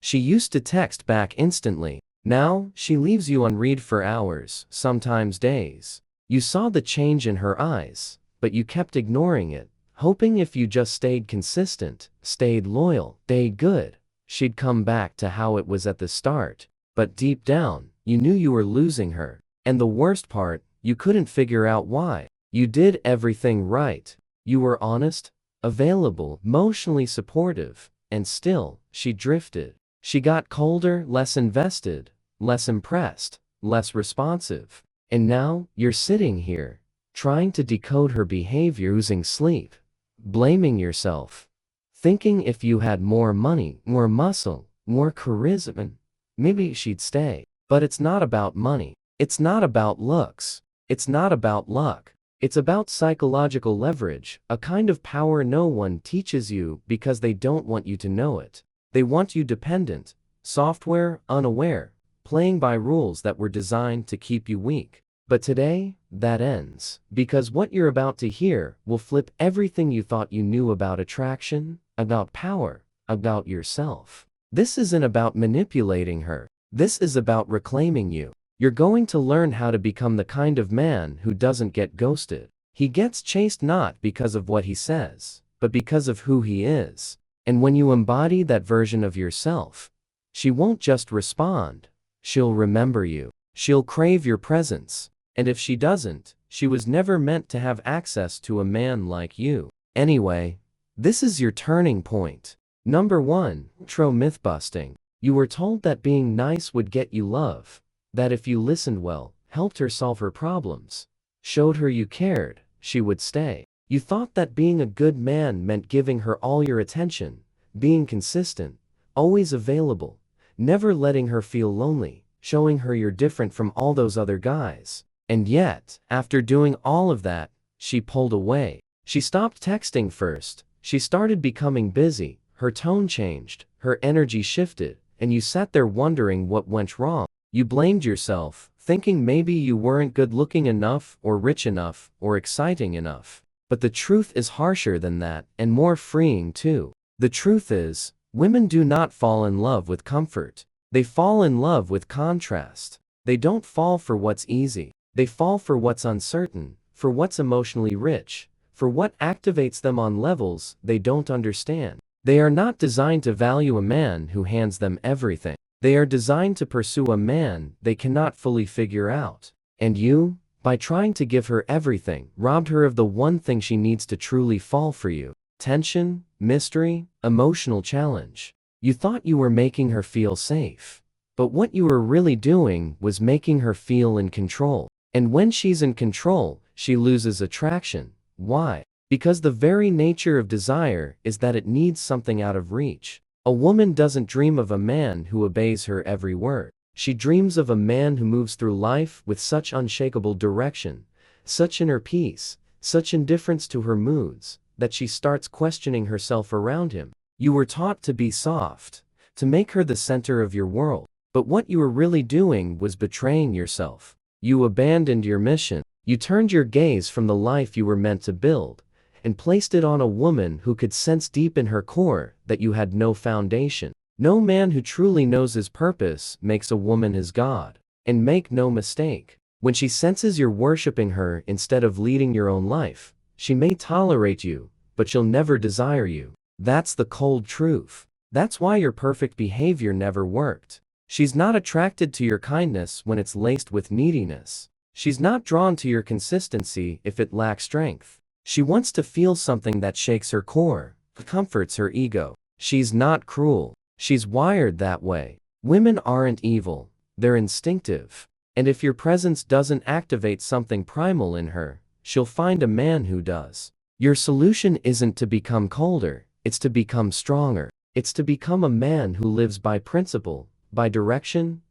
She used to text back instantly. Now, she leaves you on read for hours, sometimes days. You saw the change in her eyes, but you kept ignoring it, hoping if you just stayed consistent, stayed loyal, stayed good, she'd come back to how it was at the start. But deep down, you knew you were losing her. And the worst part, you couldn't figure out why. You did everything right. You were honest, available, emotionally supportive, and still, she drifted. She got colder, less invested, less impressed, less responsive. And now, you're sitting here, trying to decode her behavior, losing sleep, blaming yourself, thinking if you had more money, more muscle, more charisma, maybe she'd stay. But it's not about money. It's not about looks. It's not about luck. It's about psychological leverage, a kind of power no one teaches you because they don't want you to know it. They want you dependent, software, unaware, playing by rules that were designed to keep you weak. But today, that ends, because what you're about to hear will flip everything you thought you knew about attraction, about power, about yourself. This isn't about manipulating her. This is about reclaiming you. You're going to learn how to become the kind of man who doesn't get ghosted. He gets chased not because of what he says, but because of who he is. And when you embody that version of yourself, she won't just respond, she'll remember you. She'll crave your presence. And if she doesn't, she was never meant to have access to a man like you. Anyway, this is your turning point. Number 1, intro myth busting. You were told that being nice would get you love, that if you listened well, helped her solve her problems, showed her you cared, she would stay. You thought that being a good man meant giving her all your attention, being consistent, always available, never letting her feel lonely, showing her you're different from all those other guys. And yet, after doing all of that, she pulled away. She stopped texting first. She started becoming busy. Her tone changed, her energy shifted, and you sat there wondering what went wrong. You blamed yourself, thinking maybe you weren't good looking enough, or rich enough, or exciting enough. But the truth is harsher than that, and more freeing too. The truth is, women do not fall in love with comfort. They fall in love with contrast. They don't fall for what's easy. They fall for what's uncertain, for what's emotionally rich, for what activates them on levels they don't understand. They are not designed to value a man who hands them everything. They are designed to pursue a man they cannot fully figure out. And you, by trying to give her everything, robbed her of the one thing she needs to truly fall for you. Tension, mystery, emotional challenge. You thought you were making her feel safe. But what you were really doing was making her feel in control. And when she's in control, she loses attraction. Why? Because the very nature of desire is that it needs something out of reach. A woman doesn't dream of a man who obeys her every word. She dreams of a man who moves through life with such unshakable direction, such inner peace, such indifference to her moods, that she starts questioning herself around him. You were taught to be soft, to make her the center of your world. But what you were really doing was betraying yourself. You abandoned your mission. You turned your gaze from the life you were meant to build, and placed it on a woman who could sense deep in her core that you had no foundation. No man who truly knows his purpose makes a woman his god. And make no mistake, when she senses you're worshiping her instead of leading your own life, she may tolerate you, but she'll never desire you. That's the cold truth. That's why your perfect behavior never worked. She's not attracted to your kindness when it's laced with neediness. She's not drawn to your consistency if it lacks strength. She wants to feel something that shakes her core, comforts her ego. She's not cruel. She's wired that way. Women aren't evil. They're instinctive. And if your presence doesn't activate something primal in her, she'll find a man who does. Your solution isn't to become colder. It's to become stronger. It's to become a man who lives by principle, by direction,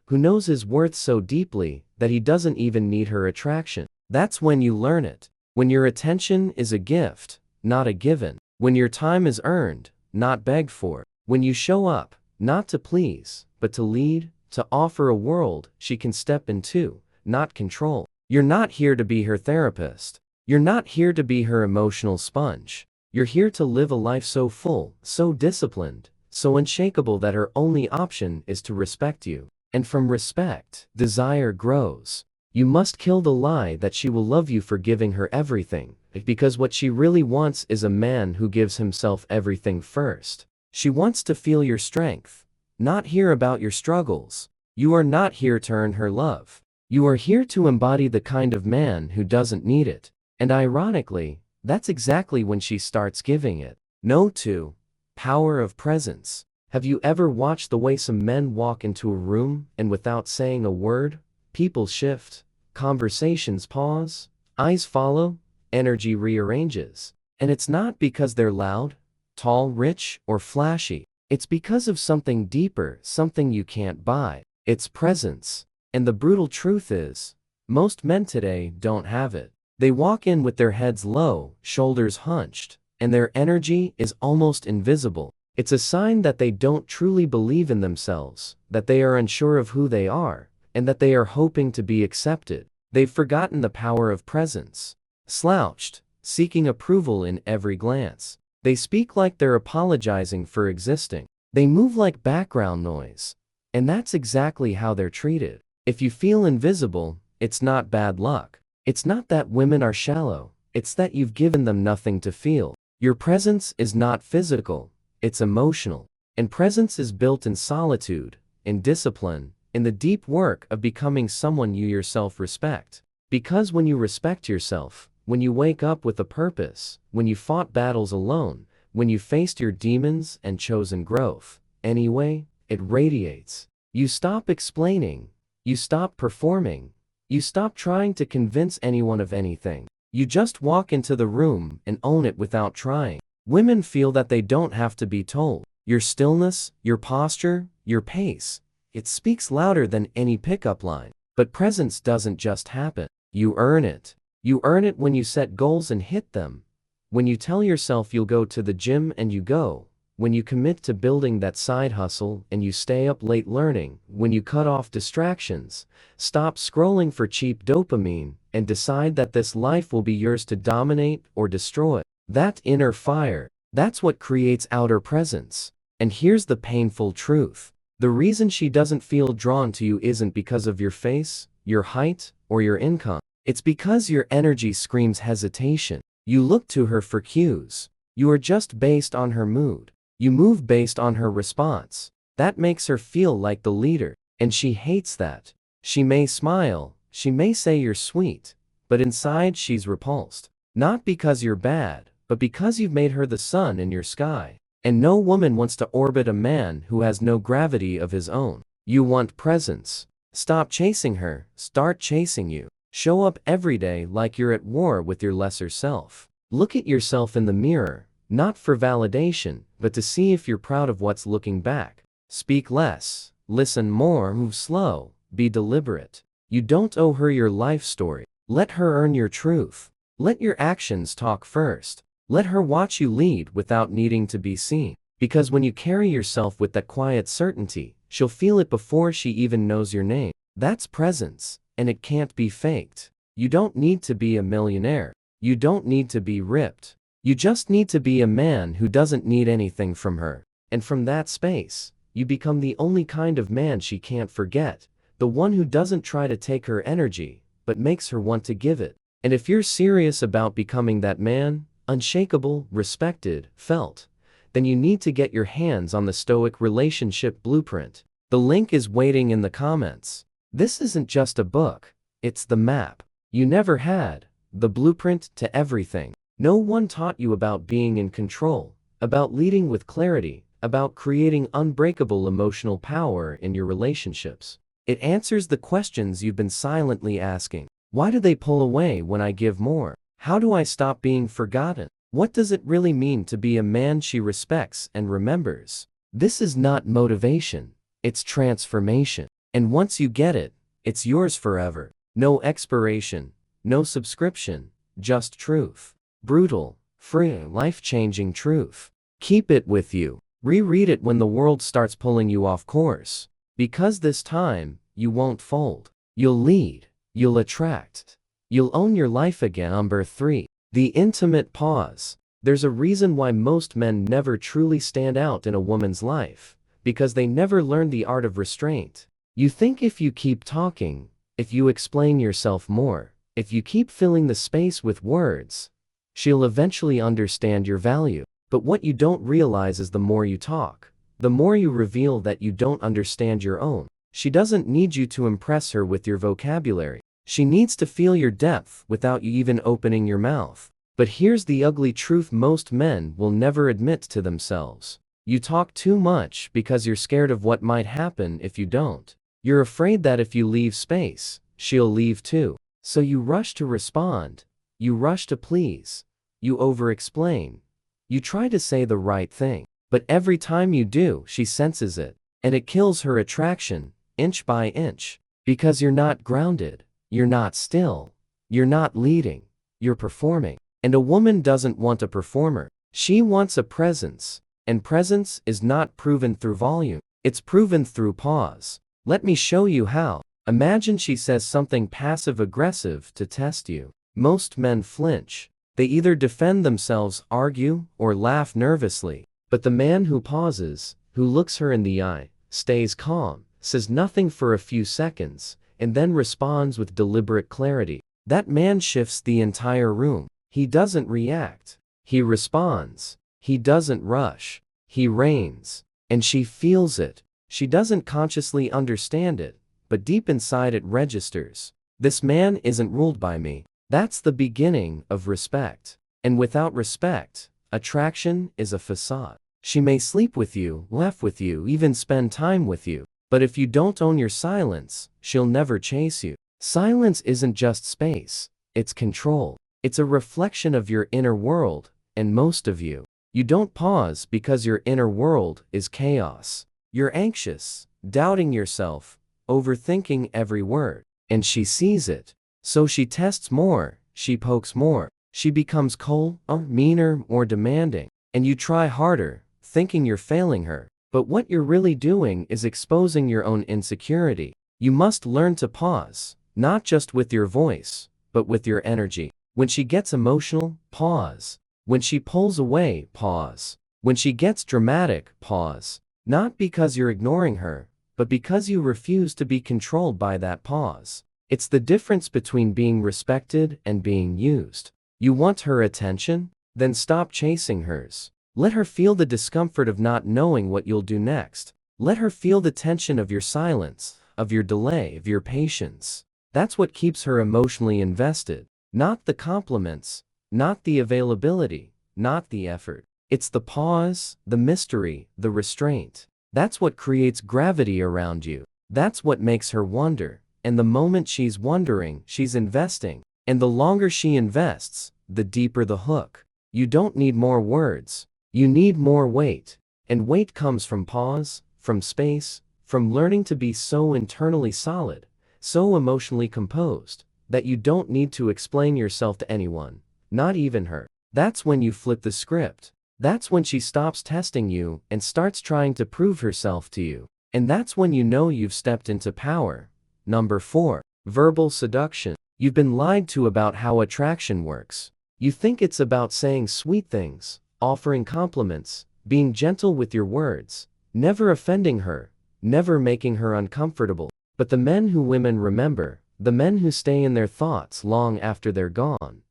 who knows his worth so deeply that he doesn't even need her attraction. That's when you learn it. When your attention is a gift, not a given. When your time is earned, not begged for. When you show up, not to please, but to lead, to offer a world she can step into, not control. You're not here to be her therapist. You're not here to be her emotional sponge. You're here to live a life so full, so disciplined, so unshakable that her only option is to respect you. And from respect, desire grows. You must kill the lie that she will love you for giving her everything, because what she really wants is a man who gives himself everything first. She wants to feel your strength, not hear about your struggles. You are not here to earn her love. You are here to embody the kind of man who doesn't need it. And ironically, that's exactly when she starts giving it. No. 2. Power of presence. Have you ever watched the way some men walk into a room and without saying a word, people shift, conversations pause, eyes follow, energy rearranges? And it's not because they're loud, tall, rich, or flashy. It's because of something deeper, something you can't buy. It's presence. And the brutal truth is, most men today don't have it. They walk in with their heads low, shoulders hunched, and their energy is almost invisible. It's a sign that they don't truly believe in themselves, that they are unsure of who they are, and that they are hoping to be accepted. They've forgotten the power of presence. Slouched, seeking approval in every glance. They speak like they're apologizing for existing. They move like background noise. And that's exactly how they're treated. If you feel invisible, it's not bad luck. It's not that women are shallow. It's that you've given them nothing to feel. Your presence is not physical. It's emotional. And presence is built in solitude, in discipline, in the deep work of becoming someone you yourself respect. Because when you respect yourself, when you wake up with a purpose, when you fought battles alone, when you faced your demons and chosen growth, anyway, it radiates. You stop explaining. You stop performing. You stop trying to convince anyone of anything. You just walk into the room and own it without trying. Women feel that they don't have to be told. Your stillness, your posture, your pace, it speaks louder than any pickup line. But presence doesn't just happen. You earn it. You earn it when you set goals and hit them. When you tell yourself you'll go to the gym and you go. When you commit to building that side hustle and you stay up late learning. When you cut off distractions, stop scrolling for cheap dopamine, and decide that this life will be yours to dominate or destroy. That inner fire, that's what creates outer presence. And here's the painful truth. The reason she doesn't feel drawn to you isn't because of your face, your height, or your income. It's because your energy screams hesitation. You look to her for cues. You are just based on her mood. You move based on her response. That makes her feel like the leader, and she hates that. She may smile, she may say you're sweet, but inside she's repulsed. Not because you're bad, but because you've made her the sun in your sky. And no woman wants to orbit a man who has no gravity of his own. You want presence. Stop chasing her, start chasing you. Show up every day like you're at war with your lesser self. Look at yourself in the mirror. Not for validation, but to see if you're proud of what's looking back. Speak less, listen more, move slow, be deliberate. You don't owe her your life story. Let her earn your truth. Let your actions talk first. Let her watch you lead without needing to be seen. Because when you carry yourself with that quiet certainty, she'll feel it before she even knows your name. That's presence, and it can't be faked. You don't need to be a millionaire. You don't need to be ripped. You just need to be a man who doesn't need anything from her. And from that space, you become the only kind of man she can't forget. The one who doesn't try to take her energy, but makes her want to give it. And if you're serious about becoming that man, unshakable, respected, felt, then you need to get your hands on the Stoic Relationship Blueprint. The link is waiting in the comments. This isn't just a book, it's the map you never had, the blueprint to everything. No one taught you about being in control, about leading with clarity, about creating unbreakable emotional power in your relationships. It answers the questions you've been silently asking. Why do they pull away when I give more? How do I stop being forgotten? What does it really mean to be a man she respects and remembers? This is not motivation, it's transformation. And once you get it, it's yours forever. No expiration, no subscription, just truth. Brutal, free, life-changing truth. Keep it with you. Reread it when the world starts pulling you off course. Because this time, you won't fold. You'll lead. You'll attract. You'll own your life again. Number 3. The intimate pause. There's a reason why most men never truly stand out in a woman's life, because they never learn the art of restraint. You think if you keep talking, if you explain yourself more, if you keep filling the space with words, she'll eventually understand your value. But what you don't realize is the more you talk, the more you reveal that you don't understand your own. She doesn't need you to impress her with your vocabulary. She needs to feel your depth without you even opening your mouth. But here's the ugly truth most men will never admit to themselves. You talk too much because you're scared of what might happen if you don't. You're afraid that if you leave space, she'll leave too. So you rush to respond. You rush to please. You over-explain. You try to say the right thing. But every time you do, she senses it. And it kills her attraction, inch by inch. Because you're not grounded. You're not still. You're not leading. You're performing. And a woman doesn't want a performer. She wants a presence. And presence is not proven through volume. It's proven through pause. Let me show you how. Imagine she says something passive-aggressive to test you. Most men flinch. They either defend themselves, argue, or laugh nervously. But the man who pauses, who looks her in the eye, stays calm, says nothing for a few seconds, and then responds with deliberate clarity, that man shifts the entire room. He doesn't react. He responds. He doesn't rush. He reigns. And she feels it. She doesn't consciously understand it, but deep inside it registers. This man isn't ruled by me. That's the beginning of respect. And without respect, attraction is a facade. She may sleep with you, laugh with you, even spend time with you. But if you don't own your silence, she'll never chase you. Silence isn't just space. It's control. It's a reflection of your inner world, and most of you. You don't pause because your inner world is chaos. You're anxious, doubting yourself, overthinking every word. And she sees it. So she tests more, she pokes more. She becomes cold, meaner, more demanding. And you try harder, thinking you're failing her. But what you're really doing is exposing your own insecurity. You must learn to pause, not just with your voice, but with your energy. When she gets emotional, pause. When she pulls away, pause. When she gets dramatic, pause. Not because you're ignoring her, but because you refuse to be controlled by that pause. It's the difference between being respected and being used. You want her attention? Then stop chasing hers. Let her feel the discomfort of not knowing what you'll do next. Let her feel the tension of your silence, of your delay, of your patience. That's what keeps her emotionally invested. Not the compliments, not the availability, not the effort. It's the pause, the mystery, the restraint. That's what creates gravity around you. That's what makes her wonder. And the moment she's wondering, she's investing. And the longer she invests, the deeper the hook. You don't need more words. You need more weight. And weight comes from pause, from space, from learning to be so internally solid, so emotionally composed, that you don't need to explain yourself to anyone, not even her. That's when you flip the script. That's when she stops testing you and starts trying to prove herself to you. And that's when you know you've stepped into power. Number 4. Verbal seduction. You've been lied to about how attraction works. You think it's about saying sweet things, offering compliments, being gentle with your words, never offending her, never making her uncomfortable. But the men who women remember, the men who stay in their thoughts long after they're gone,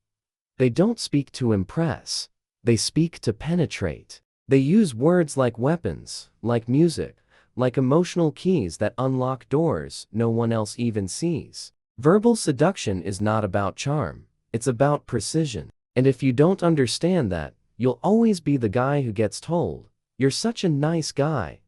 they don't speak to impress. They speak to penetrate. They use words like weapons, like music, like emotional keys that unlock doors no one else even sees. Verbal seduction is not about charm. It's about precision. And if you don't understand that, you'll always be the guy who gets told, "You're such a nice guy,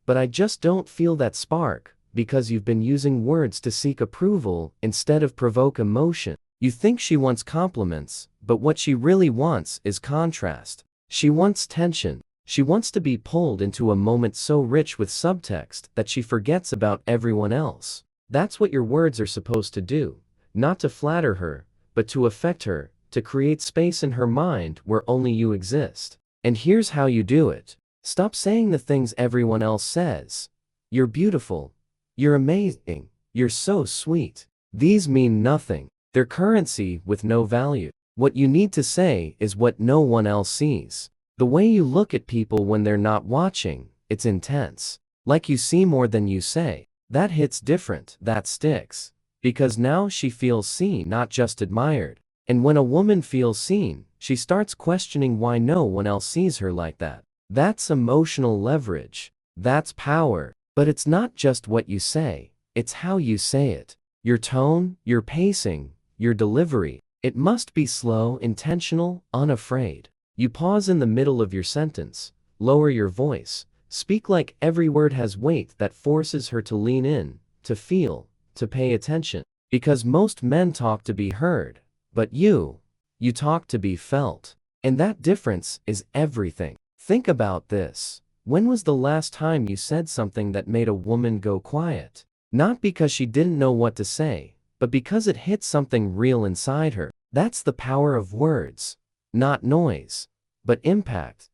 but I just don't feel that spark," because you've been using words to seek approval instead of provoke emotion. You think she wants compliments, but what she really wants is contrast. She wants tension. She wants to be pulled into a moment so rich with subtext that she forgets about everyone else. That's what your words are supposed to do. Not to flatter her, but to affect her, to create space in her mind where only you exist. And here's how you do it. Stop saying the things everyone else says. You're beautiful. You're amazing. You're so sweet. These mean nothing. They're currency with no value. What you need to say is what no one else sees. The way you look at people when they're not watching, it's intense. Like you see more than you say. That hits different, that sticks. Because now she feels seen, not just admired. And when a woman feels seen, she starts questioning why no one else sees her like that. That's emotional leverage. That's power. But it's not just what you say, it's how you say it. Your tone, your pacing, your delivery. It must be slow, intentional, unafraid. You pause in the middle of your sentence, lower your voice, speak like every word has weight that forces her to lean in, to feel, to pay attention. Because most men talk to be heard, but you talk to be felt. And that difference is everything. Think about this. When was the last time you said something that made a woman go quiet? Not because she didn't know what to say, but because it hit something real inside her. That's the power of words. Not noise, but impact.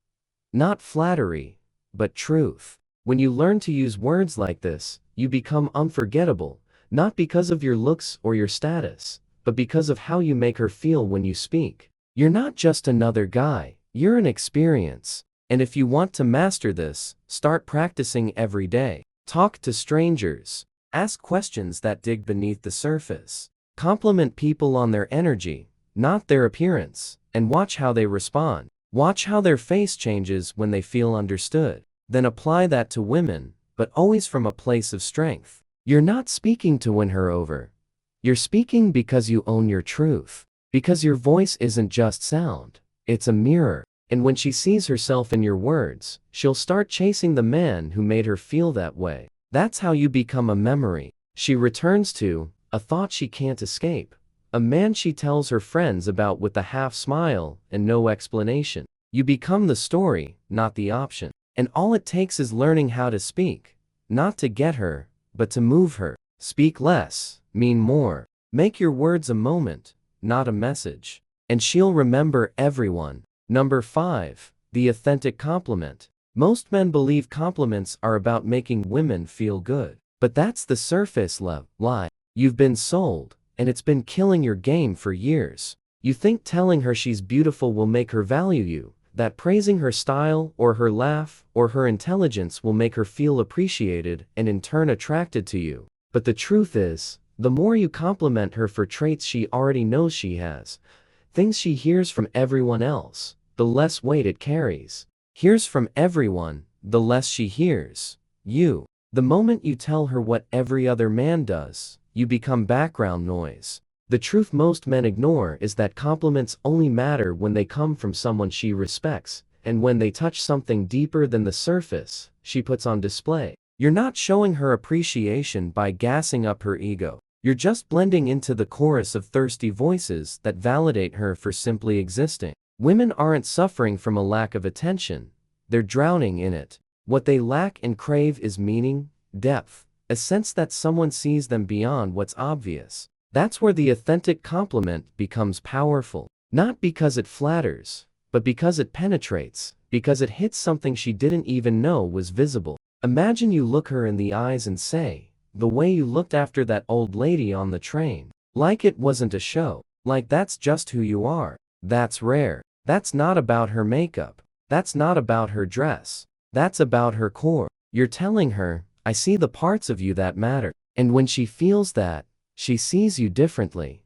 Not flattery, but truth. When you learn to use words like this, you become unforgettable, not because of your looks or your status, but because of how you make her feel when you speak. You're not just another guy, you're an experience. And if you want to master this, start practicing every day. Talk to strangers. Ask questions that dig beneath the surface. Compliment people on their energy, not their appearance, and watch how they respond. Watch how their face changes when they feel understood. Then apply that to women, but always from a place of strength. You're not speaking to win her over. You're speaking because you own your truth. Because your voice isn't just sound, it's a mirror. And when she sees herself in your words, she'll start chasing the man who made her feel that way. That's how you become a memory she returns to, a thought she can't escape, a man she tells her friends about with a half smile and no explanation. You become the story, not the option. And all it takes is learning how to speak, not to get her, but to move her. Speak less, mean more. Make your words a moment, not a message. And she'll remember everyone. Number 5. The authentic compliment. Most men believe compliments are about making women feel good. But that's the surface lie. You've been sold, and it's been killing your game for years. You think telling her she's beautiful will make her value you, that praising her style or her laugh or her intelligence will make her feel appreciated and in turn attracted to you. But the truth is, the more you compliment her for traits she already knows she has, things she hears from everyone else, the less weight it carries. Hears from everyone, the less she hears you. The moment you tell her what every other man does, you become background noise. The truth most men ignore is that compliments only matter when they come from someone she respects, and when they touch something deeper than the surface she puts on display. You're not showing her appreciation by gassing up her ego. You're just blending into the chorus of thirsty voices that validate her for simply existing. Women aren't suffering from a lack of attention, they're drowning in it. What they lack and crave is meaning, depth, a sense that someone sees them beyond what's obvious. That's where the authentic compliment becomes powerful. Not because it flatters, but because it penetrates, because it hits something she didn't even know was visible. Imagine you look her in the eyes and say, the way you looked after that old lady on the train. Like it wasn't a show. Like that's just who you are. That's rare. That's not about her makeup. That's not about her dress. That's about her core. You're telling her, I see the parts of you that matter. And when she feels that, she sees you differently.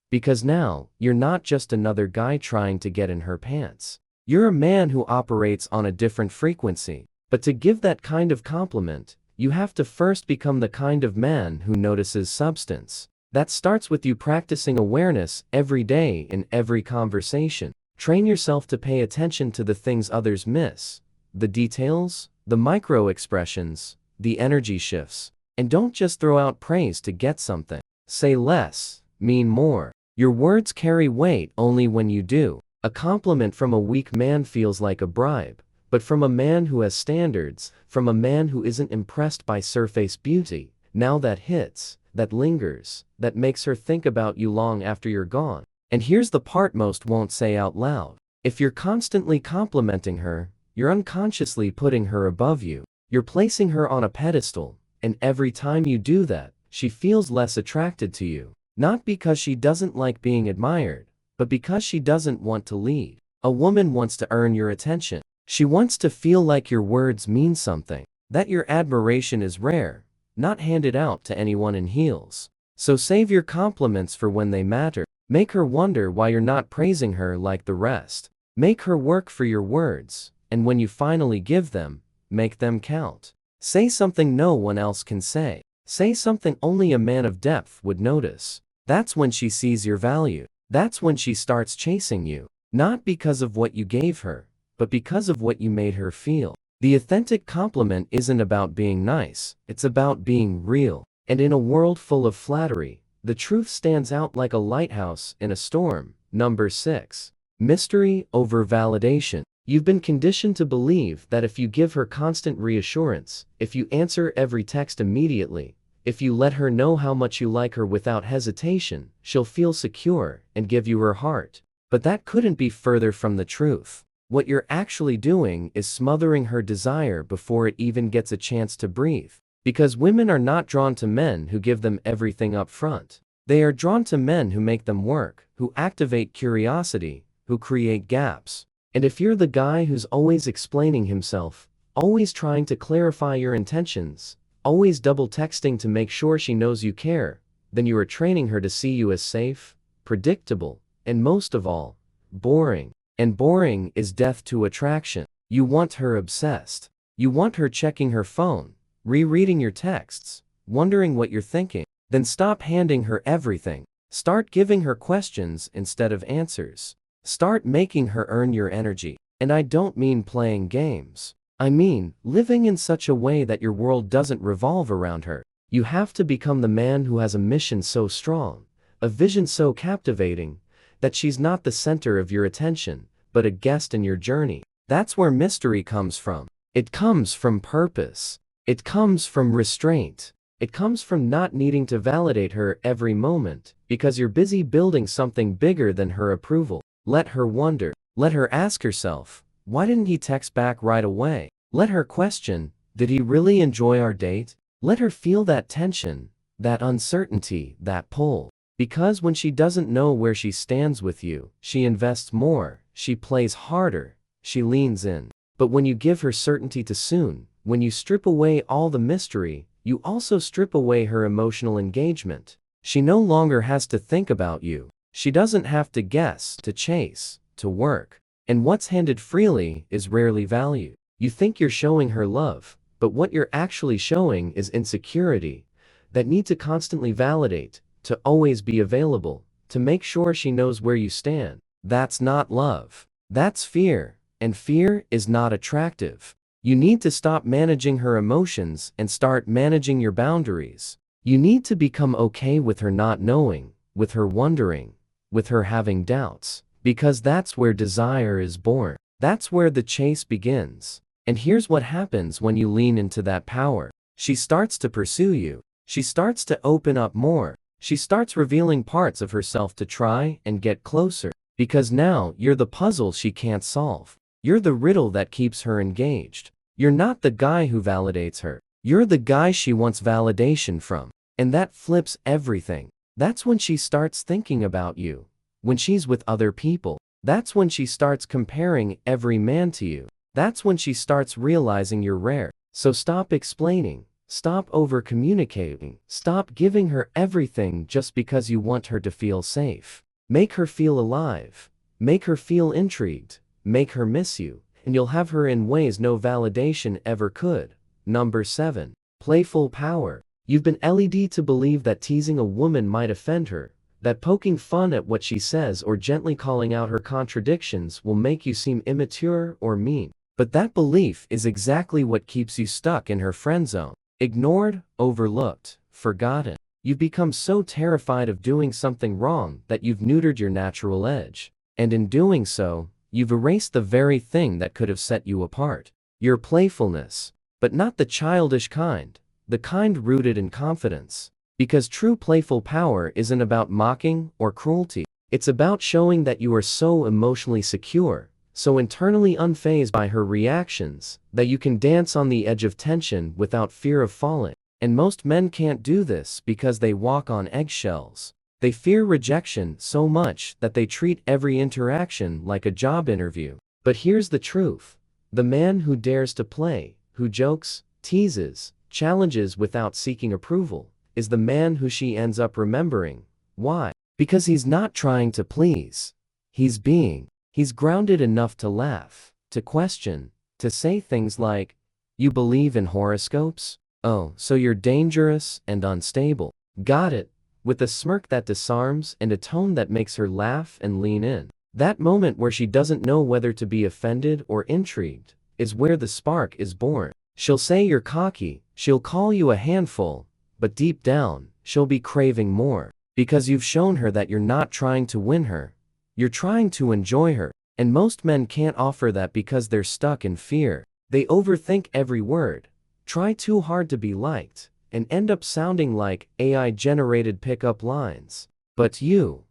Because now, you're not just another guy trying to get in her pants. You're a man who operates on a different frequency. But to give that kind of compliment, you have to first become the kind of man who notices substance. That starts with you practicing awareness every day in every conversation. Train yourself to pay attention to the things others miss, the details, the micro expressions, the energy shifts. And don't just throw out praise to get something. Say less, mean more. Your words carry weight only when you do. A compliment from a weak man feels like a bribe, but from a man who has standards, from a man who isn't impressed by surface beauty, now that hits, that lingers, that makes her think about you long after you're gone. And here's the part most won't say out loud. If you're constantly complimenting her, you're unconsciously putting her above you. You're placing her on a pedestal, and every time you do that, she feels less attracted to you. Not because she doesn't like being admired, but because she doesn't want to lead. A woman wants to earn your attention. She wants to feel like your words mean something, that your admiration is rare, not handed out to anyone in heels. So save your compliments for when they matter. Make her wonder why you're not praising her like the rest. Make her work for your words, and when you finally give them, make them count. Say something no one else can say. Say something only a man of depth would notice. That's when she sees your value. That's when she starts chasing you. Not because of what you gave her, but because of what you made her feel. The authentic compliment isn't about being nice, it's about being real. And in a world full of flattery, the truth stands out like a lighthouse in a storm. Number 6. Mystery over validation. You've been conditioned to believe that if you give her constant reassurance, if you answer every text immediately, if you let her know how much you like her without hesitation, she'll feel secure and give you her heart. But that couldn't be further from the truth. What you're actually doing is smothering her desire before it even gets a chance to breathe. Because women are not drawn to men who give them everything up front. They are drawn to men who make them work, who activate curiosity, who create gaps. And if you're the guy who's always explaining himself, always trying to clarify your intentions, always double texting to make sure she knows you care, then you are training her to see you as safe, predictable, and most of all, boring. And boring is death to attraction. You want her obsessed. You want her checking her phone, rereading your texts, wondering what you're thinking. Then stop handing her everything. Start giving her questions instead of answers. Start making her earn your energy. And I don't mean playing games. I mean living in such a way that your world doesn't revolve around her. You have to become the man who has a mission so strong, a vision so captivating, that she's not the center of your attention, but a guest in your journey. That's where mystery comes from. It comes from purpose. It comes from restraint. It comes from not needing to validate her every moment, because you're busy building something bigger than her approval. Let her wonder. Let her ask herself, why didn't he text back right away? Let her question, did he really enjoy our date? Let her feel that tension, that uncertainty, that pull. Because when she doesn't know where she stands with you, she invests more, she plays harder, she leans in. But when you give her certainty too soon, when you strip away all the mystery, you also strip away her emotional engagement. She no longer has to think about you. She doesn't have to guess, to chase, to work. And what's handed freely is rarely valued. You think you're showing her love, but what you're actually showing is insecurity, that need to constantly validate, to always be available, to make sure she knows where you stand. That's not love. That's fear, and fear is not attractive. You need to stop managing her emotions and start managing your boundaries. You need to become okay with her not knowing, with her wondering, with her having doubts, because that's where desire is born. That's where the chase begins. And here's what happens when you lean into that power. She starts to pursue you. She starts to open up more. She starts revealing parts of herself to try and get closer. Because now you're the puzzle she can't solve. You're the riddle that keeps her engaged. You're not the guy who validates her. You're the guy she wants validation from. And that flips everything. That's when she starts thinking about you. When she's with other people. That's when she starts comparing every man to you. That's when she starts realizing you're rare. So stop explaining. Stop over-communicating. Stop giving her everything just because you want her to feel safe. Make her feel alive. Make her feel intrigued. Make her miss you. And you'll have her in ways no validation ever could. Number 7. Playful power. You've been led to believe that teasing a woman might offend her, that poking fun at what she says or gently calling out her contradictions will make you seem immature or mean. But that belief is exactly what keeps you stuck in her friend zone. Ignored, overlooked, forgotten. You've become so terrified of doing something wrong that you've neutered your natural edge. And in doing so, you've erased the very thing that could have set you apart. Your playfulness. But not the childish kind. The kind rooted in confidence. Because true playful power isn't about mocking or cruelty. It's about showing that you are so emotionally secure, so internally unfazed by her reactions, that you can dance on the edge of tension without fear of falling. And most men can't do this because they walk on eggshells. They fear rejection so much that they treat every interaction like a job interview. But here's the truth. The man who dares to play, who jokes, teases, challenges without seeking approval, is the man who she ends up remembering. Why? Because he's not trying to please. He's grounded enough to laugh, to question, to say things like, "You believe in horoscopes? Oh, so you're dangerous and unstable. Got it," with a smirk that disarms and a tone that makes her laugh and lean in. That moment where she doesn't know whether to be offended or intrigued is where the spark is born. She'll say you're cocky, she'll call you a handful, but deep down, she'll be craving more. Because you've shown her that you're not trying to win her. You're trying to enjoy her. And most men can't offer that because they're stuck in fear. They overthink every word, try too hard to be liked, and end up sounding like AI-generated pickup lines. But you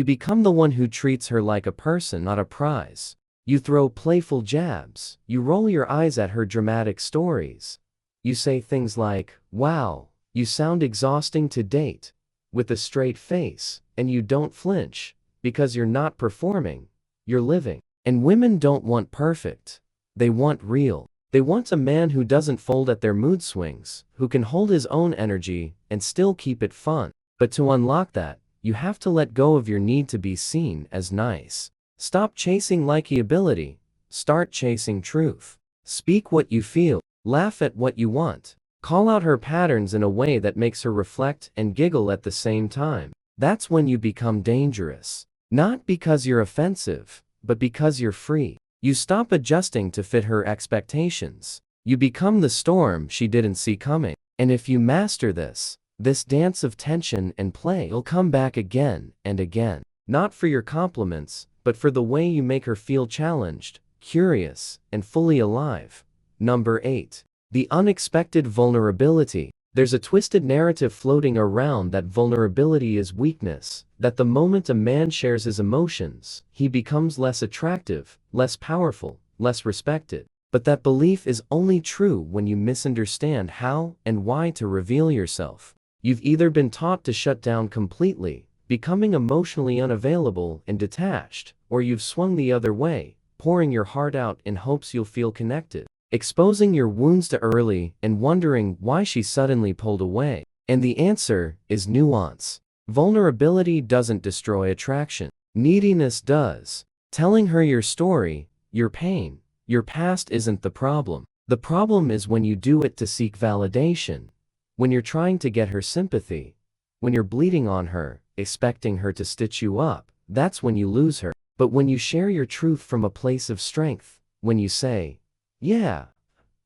become the one who treats her like a person, not a prize. You throw playful jabs, you roll your eyes at her dramatic stories. You say things like, "Wow, you sound exhausting to date," with a straight face, and you don't flinch, because you're not performing, you're living. And women don't want perfect. They want real. They want a man who doesn't fold at their mood swings, who can hold his own energy and still keep it fun. But to unlock that, you have to let go of your need to be seen as nice. Stop chasing likability. Start chasing truth. Speak what you feel. Laugh at what you want. Call out her patterns in a way that makes her reflect and giggle at the same time. That's when you become dangerous. Not because you're offensive, but because you're free. You stop adjusting to fit her expectations. You become the storm she didn't see coming. And if you master this dance of tension and play will come back again and again. Not for your compliments, but for the way you make her feel challenged, curious, and fully alive. Number 8. The unexpected vulnerability. There's a twisted narrative floating around that vulnerability is weakness, that the moment a man shares his emotions, he becomes less attractive, less powerful, less respected. But that belief is only true when you misunderstand how and why to reveal yourself. You've either been taught to shut down completely, becoming emotionally unavailable and detached, or you've swung the other way, pouring your heart out in hopes you'll feel connected. Exposing your wounds to early and wondering why she suddenly pulled away. And the answer is nuance. Vulnerability doesn't destroy attraction. Neediness does. Telling her your story, your pain, your past isn't the problem. The problem is when you do it to seek validation. When you're trying to get her sympathy. When you're bleeding on her, expecting her to stitch you up, that's when you lose her. But when you share your truth from a place of strength, when you say, "Yeah,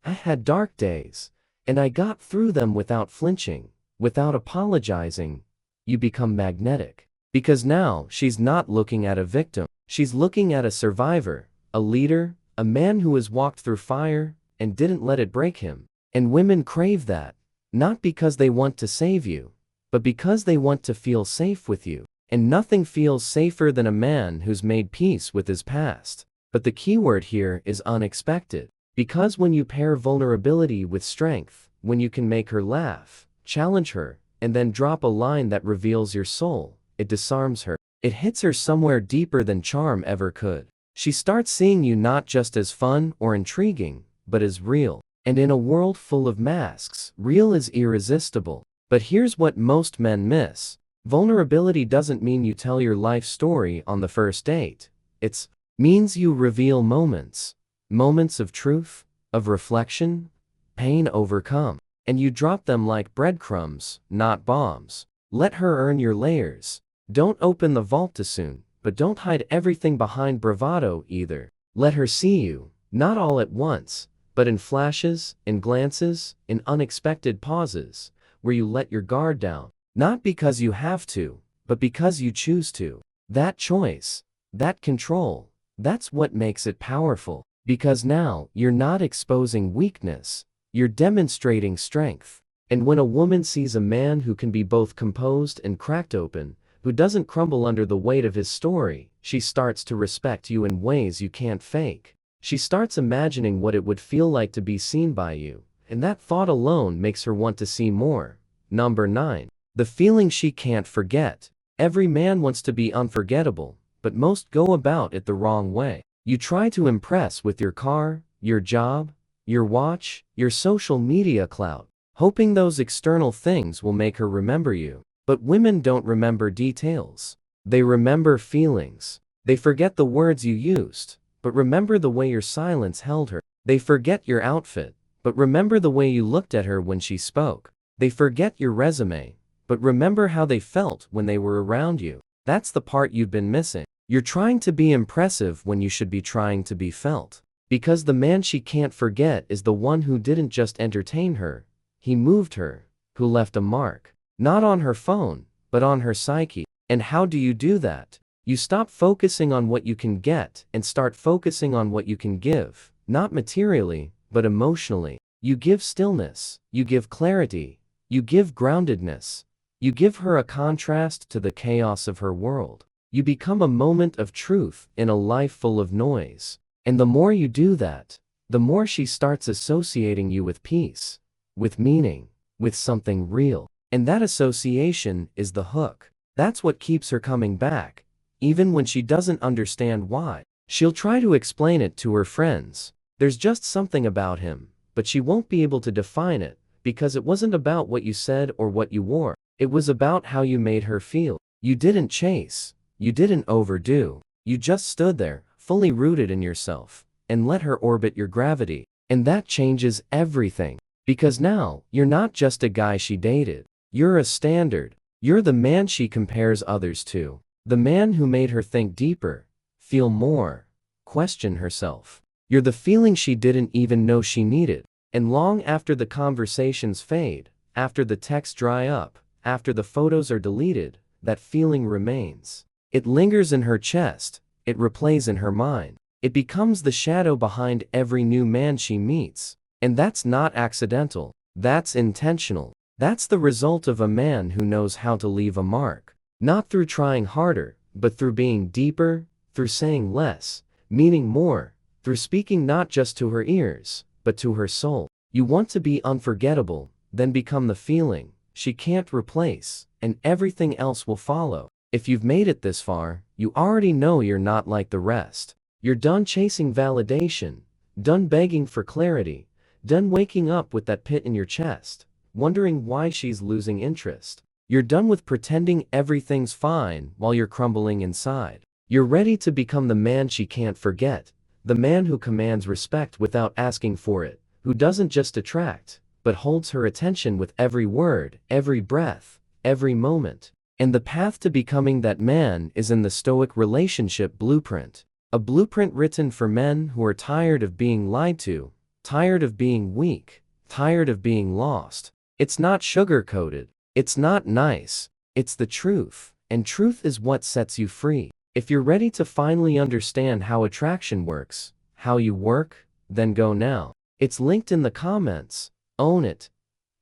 I had dark days, and I got through them without flinching, without apologizing," you become magnetic. Because now she's not looking at a victim, she's looking at a survivor, a leader, a man who has walked through fire and didn't let it break him. And women crave that, not because they want to save you, but because they want to feel safe with you. And nothing feels safer than a man who's made peace with his past. But the key word here is unexpected. Because when you pair vulnerability with strength, when you can make her laugh, challenge her, and then drop a line that reveals your soul, it disarms her. It hits her somewhere deeper than charm ever could. She starts seeing you not just as fun or intriguing, but as real. And in a world full of masks, real is irresistible. But here's what most men miss. Vulnerability doesn't mean you tell your life story on the first date. It means you reveal moments. Moments of truth, of reflection, pain overcome. And you drop them like breadcrumbs, not bombs. Let her earn your layers. Don't open the vault too soon, but don't hide everything behind bravado either. Let her see you, not all at once, but in flashes, in glances, in unexpected pauses, where you let your guard down. Not because you have to, but because you choose to. That choice, that control, that's what makes it powerful. Because now, you're not exposing weakness, you're demonstrating strength. And when a woman sees a man who can be both composed and cracked open, who doesn't crumble under the weight of his story, she starts to respect you in ways you can't fake. She starts imagining what it would feel like to be seen by you, and that thought alone makes her want to see more. Number 9. The feeling she can't forget. Every man wants to be unforgettable, but most go about it the wrong way. You try to impress with your car, your job, your watch, your social media clout, hoping those external things will make her remember you. But women don't remember details. They remember feelings. They forget the words you used, but remember the way your silence held her. They forget your outfit, but remember the way you looked at her when she spoke. They forget your resume, but remember how they felt when they were around you. That's the part you've been missing. You're trying to be impressive when you should be trying to be felt. Because the man she can't forget is the one who didn't just entertain her, he moved her, who left a mark. Not on her phone, but on her psyche. And how do you do that? You stop focusing on what you can get and start focusing on what you can give, not materially, but emotionally. You give stillness, you give clarity, you give groundedness. You give her a contrast to the chaos of her world. You become a moment of truth in a life full of noise. And the more you do that, the more she starts associating you with peace, with meaning, with something real. And that association is the hook. That's what keeps her coming back, even when she doesn't understand why. She'll try to explain it to her friends. There's just something about him, but she won't be able to define it, because it wasn't about what you said or what you wore. It was about how you made her feel. You didn't chase. You didn't overdo. You just stood there, fully rooted in yourself, and let her orbit your gravity. And that changes everything. Because now, you're not just a guy she dated. You're a standard. You're the man she compares others to. The man who made her think deeper, feel more, question herself. You're the feeling she didn't even know she needed. And long after the conversations fade, after the texts dry up, after the photos are deleted, that feeling remains. It lingers in her chest. It replays in her mind. It becomes the shadow behind every new man she meets. And that's not accidental. That's intentional. That's the result of a man who knows how to leave a mark. Not through trying harder, but through being deeper, through saying less, meaning more, through speaking not just to her ears, but to her soul. You want to be unforgettable, then become the feeling she can't replace, and everything else will follow. If you've made it this far, you already know you're not like the rest. You're done chasing validation, done begging for clarity, done waking up with that pit in your chest, wondering why she's losing interest. You're done with pretending everything's fine while you're crumbling inside. You're ready to become the man she can't forget, the man who commands respect without asking for it, who doesn't just attract, but holds her attention with every word, every breath, every moment. And the path to becoming that man is in the Stoic relationship blueprint. A blueprint written for men who are tired of being lied to, tired of being weak, tired of being lost. It's not sugar-coated. It's not nice. It's the truth. And truth is what sets you free. If you're ready to finally understand how attraction works, how you work, then go now. It's linked in the comments. Own it.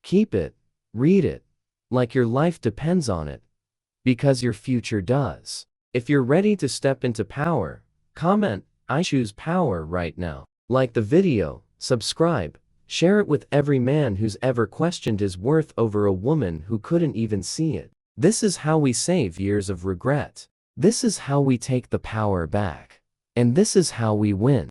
Keep it. Read it. Like your life depends on it. Because your future does. If you're ready to step into power, comment, "I choose power" right now. Like the video, subscribe, share it with every man who's ever questioned his worth over a woman who couldn't even see it. This is how we save years of regret. This is how we take the power back. And this is how we win.